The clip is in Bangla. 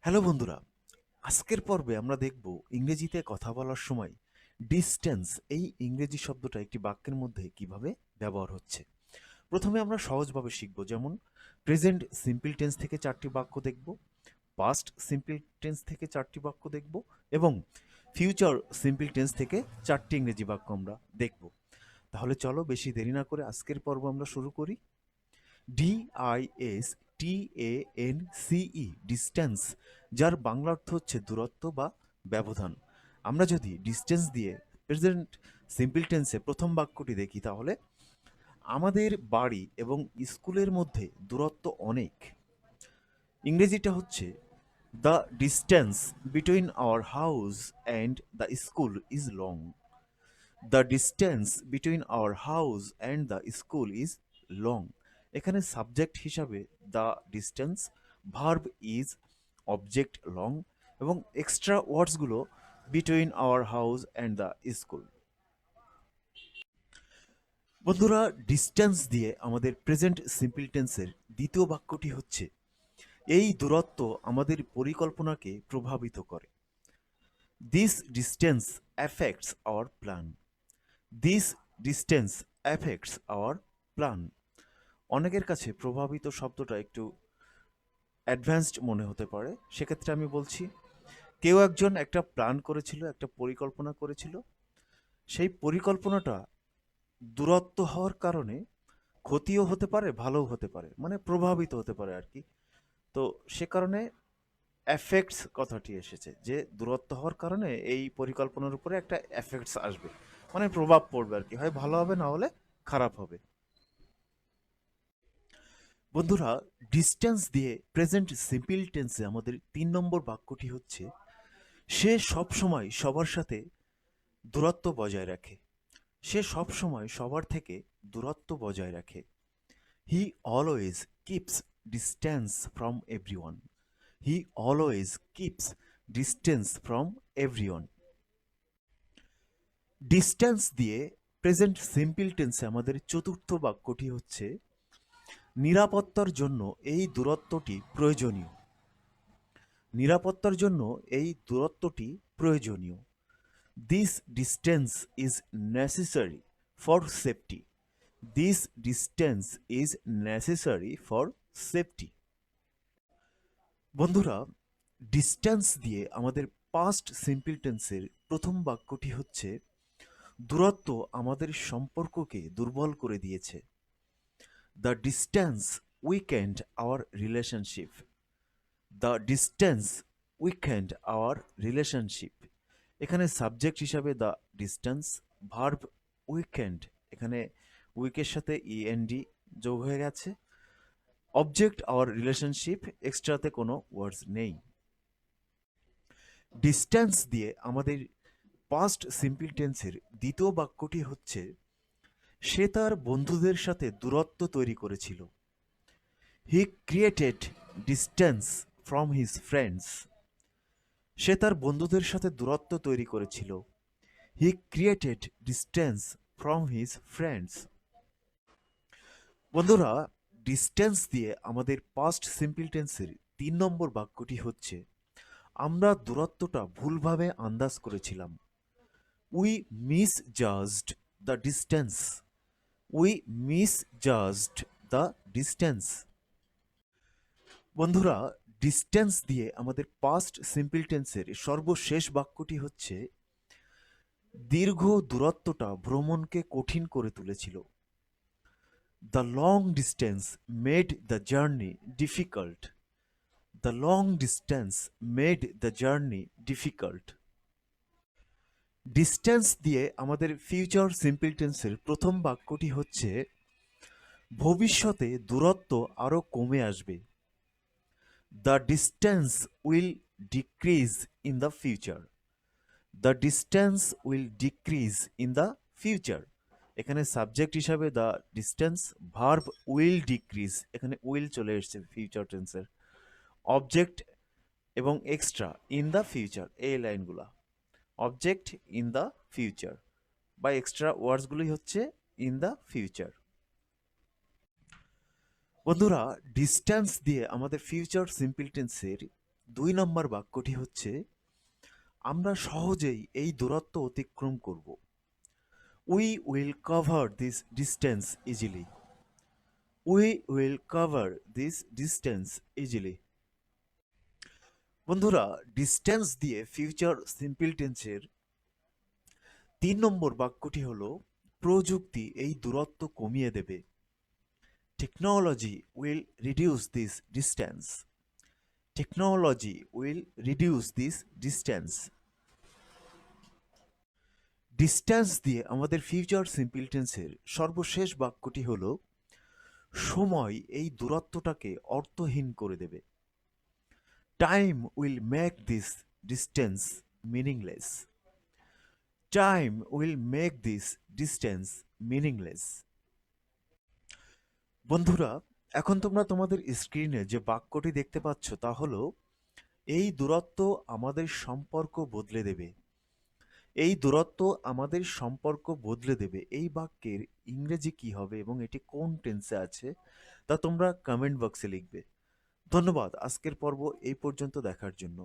হ্যালো বন্ধুরা, আজকের পর্বে আমরা দেখব ইংরেজিতে কথা বলার সময় ডিস্টেন্স এই ইংরেজি শব্দটা একটি বাক্যের মধ্যে কিভাবে ব্যবহার হচ্ছে। প্রথমে আমরা সহজভাবে শিখব, যেমন প্রেজেন্ট সিম্পল টেন্স থেকে চারটি বাক্য দেখব, পাস্ট সিম্পল টেন্স থেকে চারটি বাক্য দেখব এবং ফিউচার সিম্পল টেন্স থেকে চারটি ইংরেজি বাক্য আমরা দেখব। তাহলে চলো বেশি দেরি না করে আজকের পর্ব আমরা শুরু করি। DISTANCE ডিস্টেন্স, যার বাংলা অর্থ হচ্ছে দূরত্ব বা ব্যবধান। আমরা যদি ডিস্টেন্স দিয়ে প্রেজেন্ট সিম্পল টেন্সে প্রথম বাক্যটি দেখি, তাহলে আমাদের বাড়ি এবং স্কুলের মধ্যে দূরত্ব অনেক। ইংরেজিটা হচ্ছে the distance between our house and the school is long. The distance between our house and the school is long. এখানে সাবজেক্ট হিসাবে the distance, verb is, object long এবং এক্সট্রা ওয়ার্ডসগুলো between our house and the school. বন্ধুরা, ডিস্টেন্স দিয়ে আমাদের প্রেজেন্ট সিম্পল টেন্সের দ্বিতীয় বাক্যটি হচ্ছে এই দূরত্ব আমাদের পরিকল্পনাকে প্রভাবিত করে। This distance affects hour plan. This distance affects hour plan. অনেকের কাছে প্রভাবিত শব্দটা একটু অ্যাডভান্সড মনে হতে পারে, সেক্ষেত্রে আমি বলছি কেউ একজন একটা প্ল্যান করেছিল, একটা পরিকল্পনা করেছিল, সেই পরিকল্পনাটা দূরত্ব হওয়ার কারণে ক্ষতিও হতে পারে, ভালোও হতে পারে, মানে প্রভাবিত হতে পারে আর কি। তো সে কারণে এফেক্টস কথাটি এসেছে, যে দূরত্ব হওয়ার কারণে এই পরিকল্পনার উপরে একটা এফেক্টস আসবে, মানে প্রভাব পড়বে আর কি, হয় ভালো হবে না হলে খারাপ হবে। বন্ধুরা, ডিস্টেন্স দিয়ে প্রেজেন্ট সিম্পল টেন্সে আমাদের ৩ নম্বর বাক্যটি হচ্ছে সে সব সময় সবার সাথে দূরত্ব বজায় রাখে। সে সব সময় সবার থেকে দূরত্ব বজায় রাখে। He always keeps distance from everyone. He always keeps distance from everyone. Distance দিয়ে প্রেজেন্ট সিম্পল টেন্সে আমাদের চতুর্থ বাক্যটি হচ্ছে নিরাপত্তার জন্য এই দূরত্বটি প্রয়োজনীয়। নিরাপত্তার জন্য এই দূরত্বটি প্রয়োজনীয়। This distance is necessary for safety. This distance is necessary for safety. বন্ধুরা, ডিস্টেন্স দিয়ে আমাদের পাস্ট সিম্পল টেন্সের প্রথম বাক্যটি হচ্ছে দূরত্ব আমাদের সম্পর্ককে দুর্বল করে দিয়েছে। The distance weekend our relationship. The distance weekend our relationship. এখানে সাবজেক্ট হিসাবে দ্য ডিস্টেন্স, ভার্ব উইকেন্ড, এখানে উইকের সাথে ইএনডি যোগ হয়ে গেছে, অবজেক্ট আওয়ার রিলেশনশিপ, এক্সট্রাতে কোনো ওয়ার্ডস নেই। ডিস্টেন্স দিয়ে আমাদের পাস্ট সিম্পল টেন্সের দ্বিতীয় বাক্যটি হচ্ছে সে তার বন্ধুদের সাথে দূরত্ব তৈরি করেছিল। He created distance from his friends. সে তার বন্ধুদের সাথে দূরত্ব তৈরি করেছিল। He created distance from his friends. বন্ধুরা, ডিস্টেন্স দিয়ে আমাদের পাস্ট সিম্পল টেন্সের ৩ নম্বর বাক্যটি হচ্ছে আমরা দূরত্বটা ভুলভাবে আন্দাজ করেছিলাম। We misjudged the distance. We misjudged the distance. বন্ধুরা, ডিস্টেন্স দিয়ে আমাদের পাস্ট সিম্পল টেন্সের সর্বশেষ বাক্যটি হচ্ছে দীর্ঘ দূরত্বটা ভ্রমণকে কঠিন করে তুলেছিল। The long distance made the journey difficult. The long distance made the journey difficult. Distance দিয়ে আমাদের ফিউচার সিম্পল টেন্সের প্রথম বাক্যটি হচ্ছে ভবিষ্যতে দূরত্ব আরও কমে আসবে। The distance will decrease in the future. The distance will decrease in the future. এখানে সাবজেক্ট হিসাবে the distance, verb will decrease, এখানে উইল চলে এসছে ফিউচার টেন্সের, অবজেক্ট এবং এক্সট্রা ইন দ্য ফিউচার, এই লাইনগুলা অবজেক্ট ইন দ্য ফিউচার বা এক্সট্রা ওয়ার্ডসগুলোই হচ্ছে ইন দ্য ফিউচার। বন্ধুরা, ডিস্টেন্স দিয়ে আমাদের ফিউচার সিম্পল টেন্সের দুই নম্বর বাক্যটি হচ্ছে আমরা সহজেই এই দূরত্ব অতিক্রম করব। We will cover this distance easily. We will cover this distance easily. বন্ধুরা, ডিস্টেন্স দিয়ে ফিউচার সিম্পল টেন্সের 3 নম্বর বাক্যটি হলো প্রযুক্তি এই দূরত্ব কমিয়ে দেবে। Technology will reduce this distance. Technology will reduce this distance. Distance দিয়ে আমাদের ফিউচার সিম্পল টেন্সের সর্বশেষ বাক্যটি হলো সময় এই দূরত্বটাকে অর্থহীন করে দেবে। Time will make this distance meaningless. Time will make this distance meaningless. বন্ধুরা, এখন তোমরা তোমাদের স্ক্রিনে যে বাক্যটি দেখতে পাচ্ছ তা হলো এই দূরত্ব আমাদের সম্পর্ক বদলে দেবে। এই দূরত্ব আমাদের সম্পর্ক বদলে দেবে। এই বাক্যের ইংরেজি কি হবে এবং এটি কোন টেন্সে আছে তা তোমরা কমেন্ট বক্সে লিখবে। ধন্যবাদ আজকের পর্ব এই পর্যন্ত দেখার জন্য।